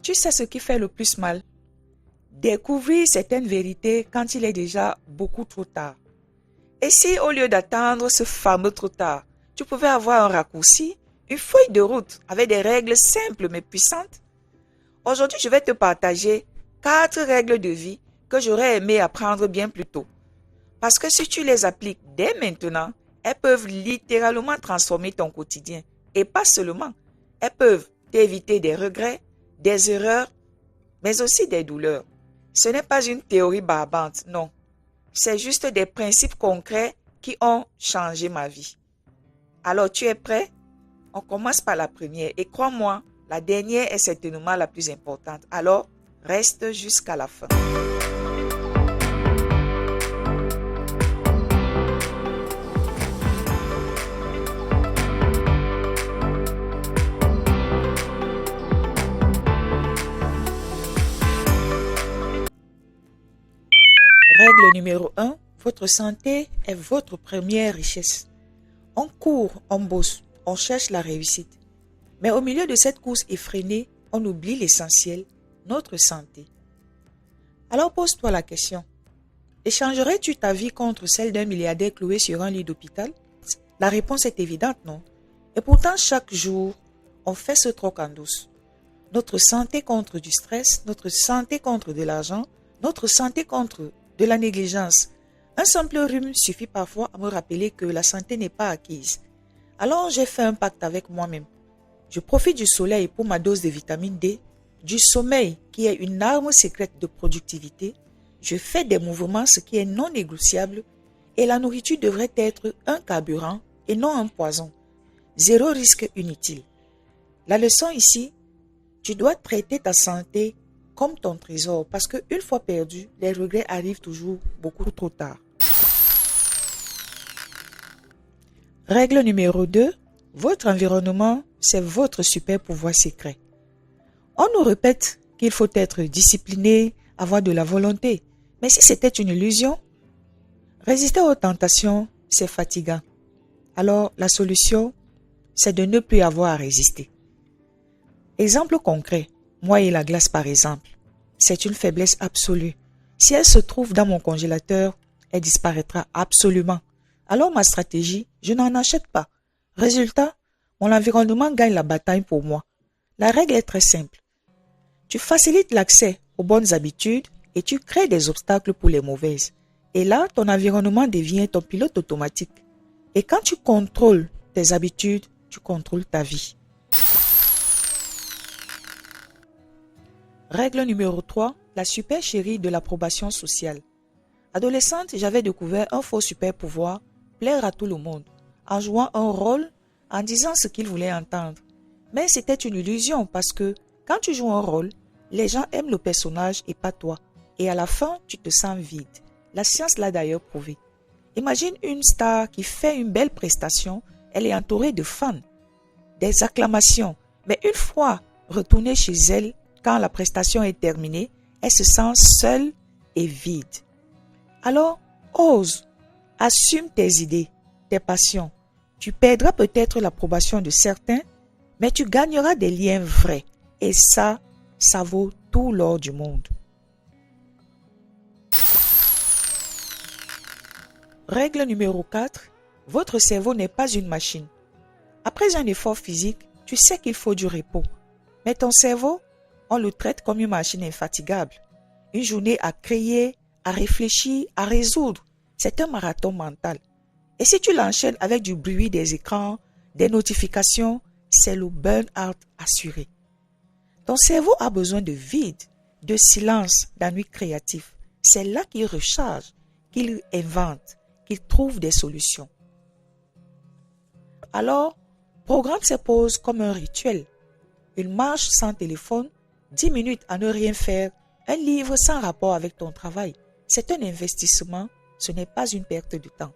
Tu sais ce qui fait le plus mal? Découvrir certaines vérités quand il est déjà beaucoup trop tard. Et si au lieu d'attendre ce fameux trop tard, tu pouvais avoir un raccourci, une feuille de route avec des règles simples mais puissantes? Aujourd'hui, je vais te partager 4 règles de vie que j'aurais aimé apprendre bien plus tôt. Parce que si tu les appliques dès maintenant, elles peuvent littéralement transformer ton quotidien. Et pas seulement, elles peuvent t'éviter des regrets, des erreurs, mais aussi des douleurs. Ce n'est pas une théorie barbante, non. C'est juste des principes concrets qui ont changé ma vie. Alors, tu es prêt? On commence par la première. Et crois-moi, la dernière est certainement la plus importante. Alors, reste jusqu'à la fin. Règle numéro 1. Votre santé est votre première richesse. On court, on bosse, on cherche la réussite. Mais au milieu de cette course effrénée, on oublie l'essentiel, notre santé. Alors pose-toi la question. Échangerais-tu ta vie contre celle d'un milliardaire cloué sur un lit d'hôpital? La réponse est évidente, non? Et pourtant, chaque jour, on fait ce troc en douce. Notre santé contre du stress, notre santé contre de l'argent, notre santé contre de la négligence. Un simple rhume suffit parfois à me rappeler que la santé n'est pas acquise. Alors j'ai fait un pacte avec moi-même. Je profite du soleil pour ma dose de vitamine D, du sommeil qui est une arme secrète de productivité. Je fais des mouvements, ce qui est non négociable, et la nourriture devrait être un carburant et non un poison. Zéro risque inutile. La leçon ici, tu dois traiter ta santé comme ton trésor parce qu'une fois perdu, les regrets arrivent toujours beaucoup trop tard. Règle numéro 2. Votre environnement, c'est votre super pouvoir secret. On nous répète qu'il faut être discipliné, avoir de la volonté. Mais si c'était une illusion, résister aux tentations, c'est fatigant. Alors, la solution, c'est de ne plus avoir à résister. Exemple concret, moi et la glace par exemple. C'est une faiblesse absolue. Si elle se trouve dans mon congélateur, elle disparaîtra absolument. Alors ma stratégie, je n'en achète pas. Résultat, mon environnement gagne la bataille pour moi. La règle est très simple. Tu facilites l'accès aux bonnes habitudes et tu crées des obstacles pour les mauvaises. Et là, ton environnement devient ton pilote automatique. Et quand tu contrôles tes habitudes, tu contrôles ta vie. Règle numéro 3, la super chérie de l'approbation sociale. Adolescente, j'avais découvert un faux super pouvoir, plaire à tout le monde, en jouant un rôle, en disant ce qu'ils voulaient entendre. Mais c'était une illusion parce que quand tu joues un rôle, les gens aiment le personnage et pas toi. Et à la fin, tu te sens vide. La science l'a d'ailleurs prouvé. Imagine une star qui fait une belle prestation, elle est entourée de fans, des acclamations. Mais une fois retournée chez elle, quand la prestation est terminée, elle se sent seule et vide. Alors, ose, assume tes idées, tes passions. Tu perdras peut-être l'approbation de certains, mais tu gagneras des liens vrais. Et ça vaut tout l'or du monde. Règle numéro 4. Votre cerveau n'est pas une machine. Après un effort physique, tu sais qu'il faut du repos. Mais ton cerveau, on le traite comme une machine infatigable. Une journée à créer, à réfléchir, à résoudre. C'est un marathon mental. Et si tu l'enchaînes avec du bruit des écrans, des notifications, c'est le burn-out assuré. Ton cerveau a besoin de vide, de silence, d'ennui créatif. C'est là qu'il recharge, qu'il invente, qu'il trouve des solutions. Alors, programme ces pauses comme un rituel. Une marche sans téléphone, 10 minutes à ne rien faire, un livre sans rapport avec ton travail. C'est un investissement, ce n'est pas une perte de temps.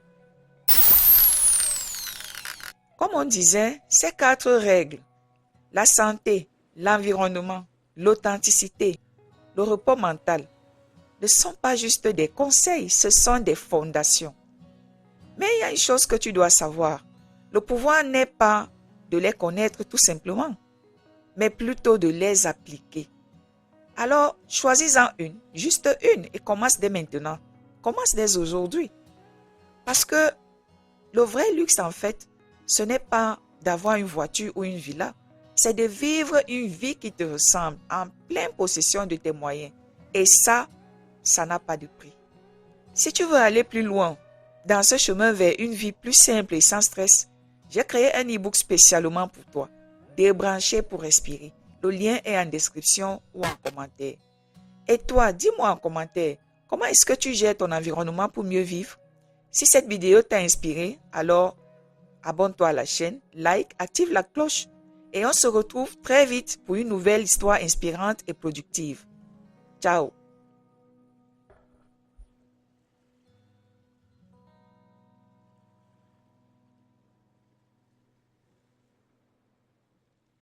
Comme on disait, ces 4 règles, la santé, l'environnement, l'authenticité, le repos mental, ne sont pas juste des conseils, ce sont des fondations. Mais il y a une chose que tu dois savoir. Le pouvoir n'est pas de les connaître tout simplement, mais plutôt de les appliquer. Alors, choisis-en une, juste une, et commence dès maintenant. Commence dès aujourd'hui. Parce que le vrai luxe, en fait, ce n'est pas d'avoir une voiture ou une villa. C'est de vivre une vie qui te ressemble, en pleine possession de tes moyens. Et ça n'a pas de prix. Si tu veux aller plus loin, dans ce chemin vers une vie plus simple et sans stress, j'ai créé un e-book spécialement pour toi. Débrancher pour respirer. Le lien est en description ou en commentaire. Et toi, dis-moi en commentaire, comment est-ce que tu gères ton environnement pour mieux vivre? Si cette vidéo t'a inspiré, alors abonne-toi à la chaîne, like, active la cloche et on se retrouve très vite pour une nouvelle histoire inspirante et productive. Ciao!